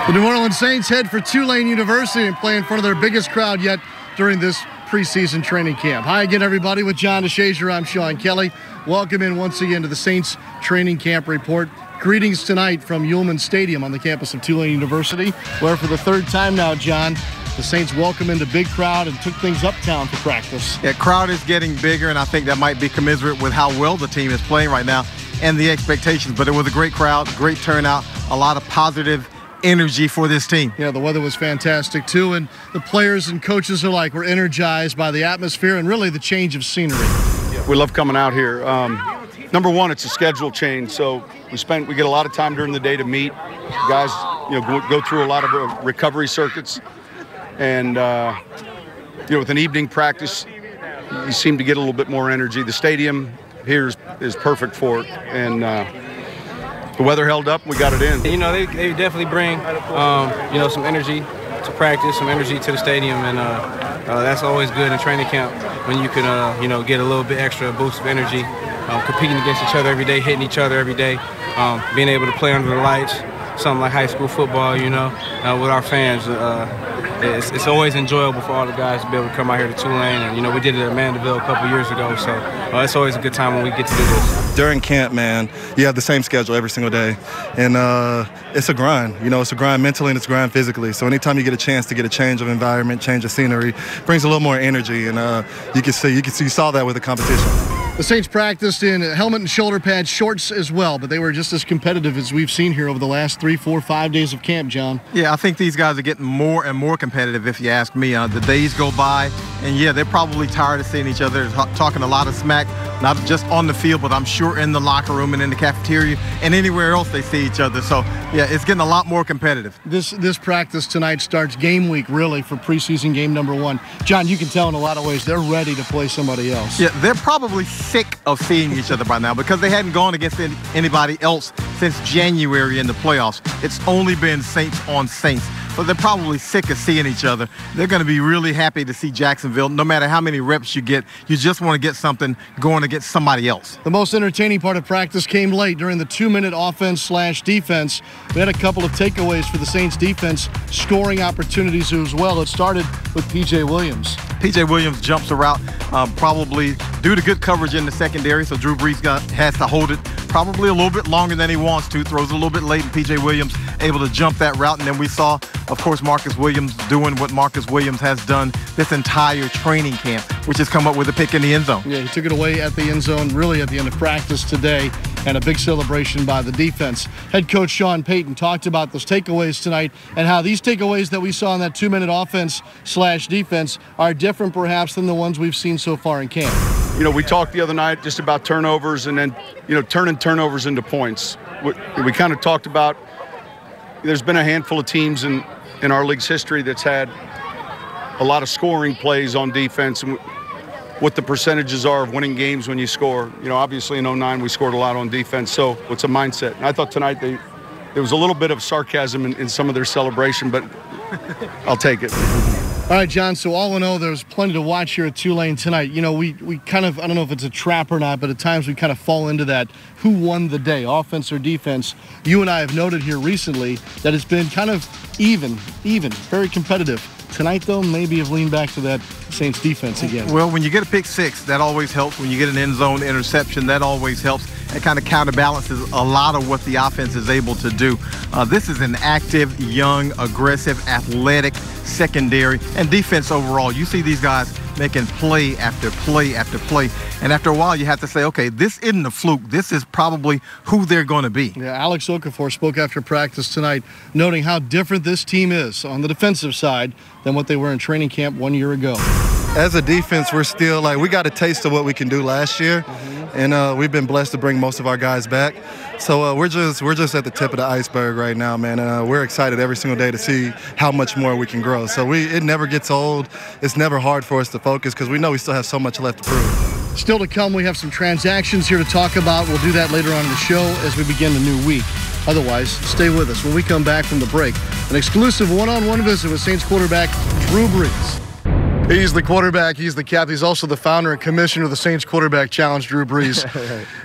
The New Orleans Saints head for Tulane University and play in front of their biggest crowd yet during this preseason training camp. Hi again, everybody. With John DeShazier, I'm Sean Kelly. Welcome in once again to the Saints Training Camp Report. Greetings tonight from Ullman Stadium on the campus of Tulane University, where for the third time now, John, the Saints welcome in the big crowd and took things uptown for practice. Yeah, crowd is getting bigger, and I think that might be commensurate with how well the team is playing right now and the expectations. But it was a great crowd, great turnout, a lot of positive energy for this team. Yeah, the weather was fantastic too, and the players and coaches alike were energized by the atmosphere and really the change of scenery. We love coming out here. Number one, it's a schedule change, so we get a lot of time during the day to meet guys. Go through a lot of recovery circuits, and with an evening practice, you seem to get a little bit more energy. The stadium here is perfect for it, and the weather held up. We got it in. They definitely bring, some energy to practice, some energy to the stadium, and that's always good in training camp when you can, get a little bit extra boost of energy, competing against each other every day, hitting each other every day, being able to play under the lights, something like high school football, with our fans. It's always enjoyable for all the guys to be able to come out here to Tulane, and we did it at Mandeville a couple years ago, so it's always a good time when we get to do this. During camp, man, you have the same schedule every single day, and it's a grind. It's a grind mentally and it's a grind physically. So anytime you get a chance to get a change of environment, change of scenery, brings a little more energy, and you saw that with the competition. The Saints practiced in helmet and shoulder pad shorts as well, but they were just as competitive as we've seen here over the last 3, 4, 5 days of camp, John. Yeah, I think these guys are getting more and more competitive, if you ask me. The days go by, and yeah, they're probably tired of seeing each other, talking a lot of smack, not just on the field, but I'm sure in the locker room and in the cafeteria and anywhere else they see each other. So yeah, it's getting a lot more competitive. This practice tonight starts game week, really, for preseason game number 1. John, you can tell in a lot of ways they're ready to play somebody else. Yeah, they're probably sick of seeing each other by now because they hadn't gone against anybody else since January in the playoffs. It's only been Saints on Saints. But they're probably sick of seeing each other. They're going to be really happy to see Jacksonville. No matter how many reps you get, you just want to get something going against somebody else. The most entertaining part of practice came late during the 2-minute offense/defense. We had a couple of takeaways for the Saints defense, scoring opportunities as well. It started with P.J. Williams. P.J. Williams jumps a route, probably due to good coverage in the secondary, so Drew Brees has to hold it probably a little bit longer than he wants to, throws it a little bit late, and P.J. Williams able to jump that route. And then we saw, of course, Marcus Williams doing what Marcus Williams has done this entire training camp, which has come up with a pick in the end zone. Yeah, he took it away at the end zone, really at the end of practice today, and a big celebration by the defense. Head coach Sean Payton talked about those takeaways tonight and how these takeaways that we saw in that 2-minute offense/defense are different perhaps than the ones we've seen so far in camp. We talked the other night just about turnovers and then, turning turnovers into points. We kind of talked about there's been a handful of teams in our league's history that's had a lot of scoring plays on defense and what the percentages are of winning games when you score. Obviously in 2009 we scored a lot on defense, so it's a mindset. And I thought tonight there was a little bit of sarcasm in some of their celebration, but I'll take it. All right, John, so all in all, there's plenty to watch here at Tulane tonight. We kind of, I don't know if it's a trap or not, but at times we kind of fall into that who won the day, offense or defense. You and I have noted here recently that it's been kind of even, very competitive. Tonight, though, maybe have leaned back to that Saints defense again. Well, when you get a pick six, that always helps. When you get an end zone interception, that always helps. It kind of counterbalances a lot of what the offense is able to do. This is an active, young, aggressive, athletic secondary and defense overall. You see these guys making play after play after play. And after a while, you have to say, okay, this isn't a fluke. This is probably who they're going to be. Yeah, Alex Okafor spoke after practice tonight, noting how different this team is on the defensive side than what they were in training camp 1 year ago. As a defense, we're still we got a taste of what we can do last year, and we've been blessed to bring most of our guys back. So we're just at the tip of the iceberg right now, man. And we're excited every single day to see how much more we can grow. So it never gets old. It's never hard for us to focus because we know we still have so much left to prove. Still to come, we have some transactions here to talk about. We'll do that later on in the show as we begin the new week. Otherwise, stay with us when we come back from the break. An exclusive one-on-one visit with Saints quarterback Drew Brees. He's the quarterback. He's the captain. He's also the founder and commissioner of the Saints Quarterback Challenge, Drew Brees.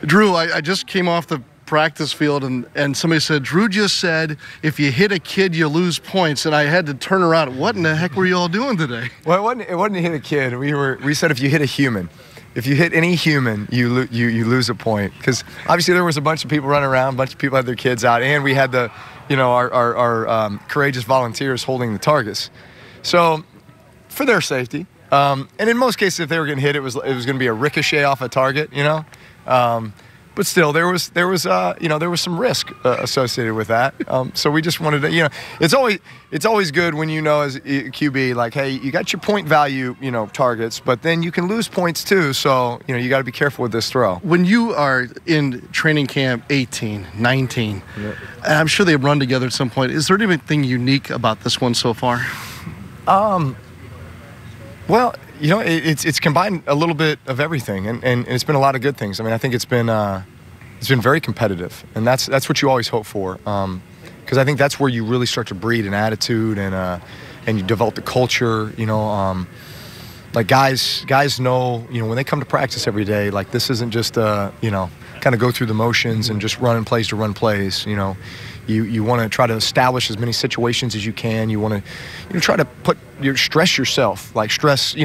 Drew, I just came off the practice field, and somebody said, Drew just said, if you hit a kid, you lose points. And I had to turn around. What in the heck were you all doing today? Well, it wasn't hit a kid. We said if you hit a human. If you hit any human, you lose a point. Because obviously there was a bunch of people running around, a bunch of people had their kids out, and we had our courageous volunteers holding the targets. So for their safety, and in most cases, if they were getting hit, it was going to be a ricochet off a target, But still, there was some risk associated with that. So we just wanted to, it's always good when as QB, like, hey, you got your point value, targets, but then you can lose points too. So, you got to be careful with this throw. When you are in training camp 18, 19, and I'm sure they run together at some point, is there anything unique about this one so far? Well, it's combined a little bit of everything, and it's been a lot of good things. I mean, I think it's been very competitive, and that's what you always hope for, because I think that's where you really start to breed an attitude and you develop the culture. Like guys know, when they come to practice every day, like this isn't just kind of go through the motions and just running plays to run plays. You want to try to establish as many situations as you can. You want to try to stress yourself, like stress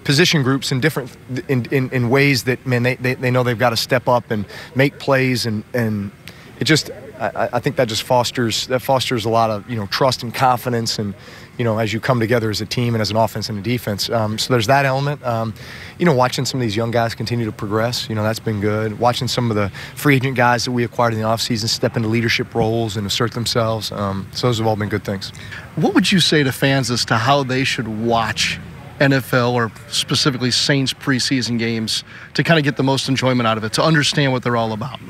position groups in different in ways that they know they've got to step up and make plays, and it just I think that just fosters a lot of trust and confidence, and as you come together as a team and as an offense and a defense. So there's that element. Watching some of these young guys continue to progress, that's been good. Watching some of the free agent guys that we acquired in the offseason step into leadership roles and assert themselves. So those have all been good things. What would you say to fans as to how they should watch NFL or specifically Saints preseason games to kind of get the most enjoyment out of it, to understand what they're all about?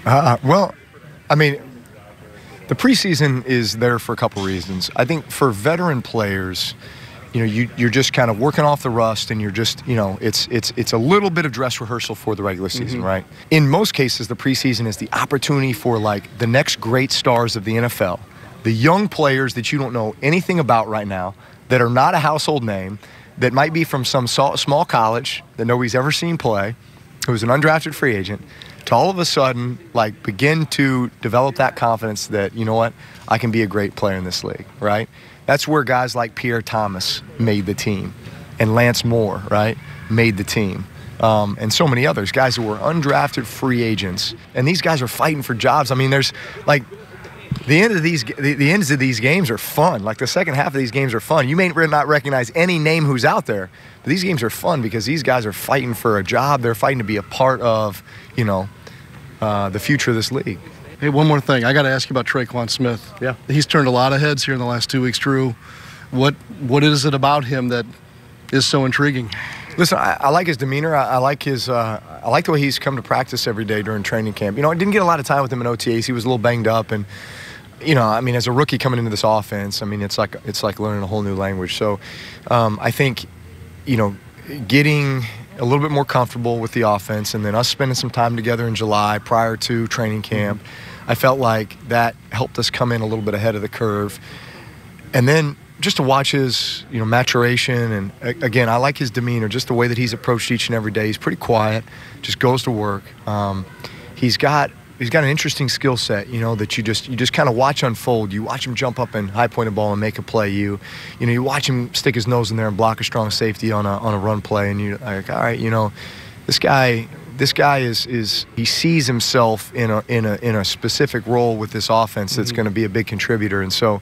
Well, I mean, the preseason is there for a couple reasons. I think for veteran players, you're just kind of working off the rust, and you're just, it's a little bit of dress rehearsal for the regular season, right? In most cases, the preseason is the opportunity for like the next great stars of the NFL, the young players that you don't know anything about right now, that are not a household name, that might be from some small college that nobody's ever seen play, who's an undrafted free agent, to all of a sudden like begin to develop that confidence that, I can be a great player in this league, right? That's where guys like Pierre Thomas made the team, and Lance Moore, right, made the team. And so many others, guys who were undrafted free agents. And these guys are fighting for jobs. I mean, there's like the ends of these games are fun. Like the second half of these games are fun. You may not recognize any name who's out there, but these games are fun because these guys are fighting for a job. They're fighting to be a part of, the future of this league. Hey, one more thing. I got to ask you about Traquan Smith. Yeah. He's turned a lot of heads here in the last 2 weeks, Drew. What is it about him that is so intriguing? Listen, I like his demeanor. I like the way he's come to practice every day during training camp. I didn't get a lot of time with him in OTAs. He was a little banged up, and as a rookie coming into this offense, it's like learning a whole new language. So, I think, getting a little bit more comfortable with the offense, and then us spending some time together in July prior to training camp, I felt like that helped us come in a little bit ahead of the curve. And then just to watch his, maturation, and again, I like his demeanor, just the way that he's approached each and every day. He's pretty quiet, just goes to work. He's got an interesting skill set, that you just kind of watch unfold. You watch him jump up and high point a ball and make a play. You watch him stick his nose in there and block a strong safety on a run play, and you're like, all right, this guy is he sees himself in a specific role with this offense that's going to be a big contributor, and so.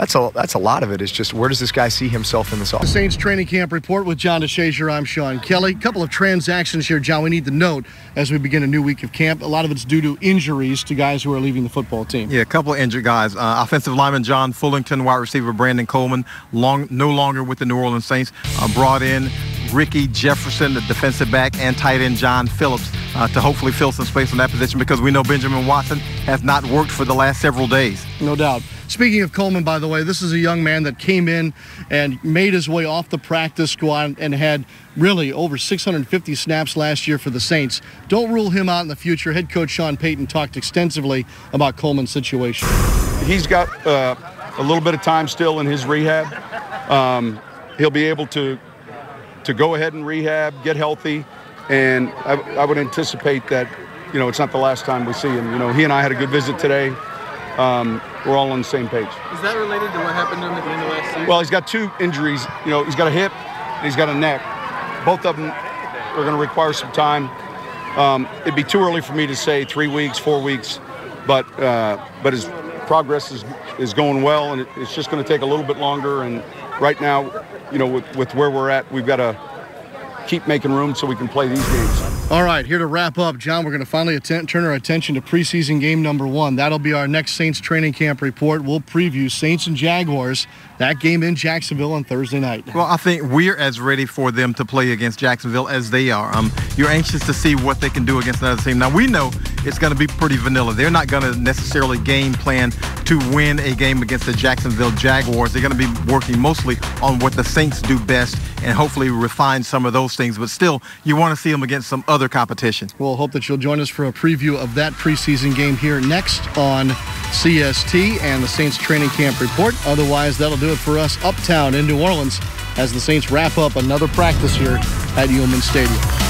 That's a lot of it. Is just where does this guy see himself in this offense? The Saints Training Camp Report with John DeShazier. I'm Sean Kelly. A couple of transactions here, John, we need to note as we begin a new week of camp. A lot of it's due to injuries to guys who are leaving the football team. Yeah, a couple of injured guys. Offensive lineman John Fullington, wide receiver Brandon Coleman, no longer with the New Orleans Saints. Brought in Ricky Jefferson, the defensive back, and tight end John Phillips to hopefully fill some space on that position, because we know Benjamin Watson has not worked for the last several days. No doubt. Speaking of Coleman, by the way, this is a young man that came in and made his way off the practice squad and had really over 650 snaps last year for the Saints. Don't rule him out in the future. Head coach Sean Payton talked extensively about Coleman's situation. He's got a little bit of time still in his rehab. He'll be able to go ahead and rehab, get healthy, and I would anticipate that you know, it's not the last time we see him. You know, he and I had a good visit today. We're all on the same page. Is that related to what happened to him at the end of last season? Well, he's got 2 injuries. You know, he's got a hip and he's got a neck. Both of them are going to require some time. It'd be too early for me to say 3 weeks, 4 weeks, but his progress is going well, and it's just going to take a little bit longer. And right now, you know, with where we're at, we've got to keep making room so we can play these games. All right, here to wrap up, John, we're going to finally turn our attention to preseason game number 1. That'll be our next Saints training camp report. We'll preview Saints and Jaguars, that game in Jacksonville on Thursday night. Well, I think we're as ready for them to play against Jacksonville as they are. You're anxious to see what they can do against another team. Now, we know it's going to be pretty vanilla. They're not going to necessarily game plan to win a game against the Jacksonville Jaguars. They're going to be working mostly on what the Saints do best and hopefully refine some of those things. But still, you want to see them against some other competition. We'll hope that you'll join us for a preview of that preseason game here next on CST and the Saints Training Camp Report. Otherwise, that'll do it for us uptown in New Orleans as the Saints wrap up another practice here at Yulman Stadium.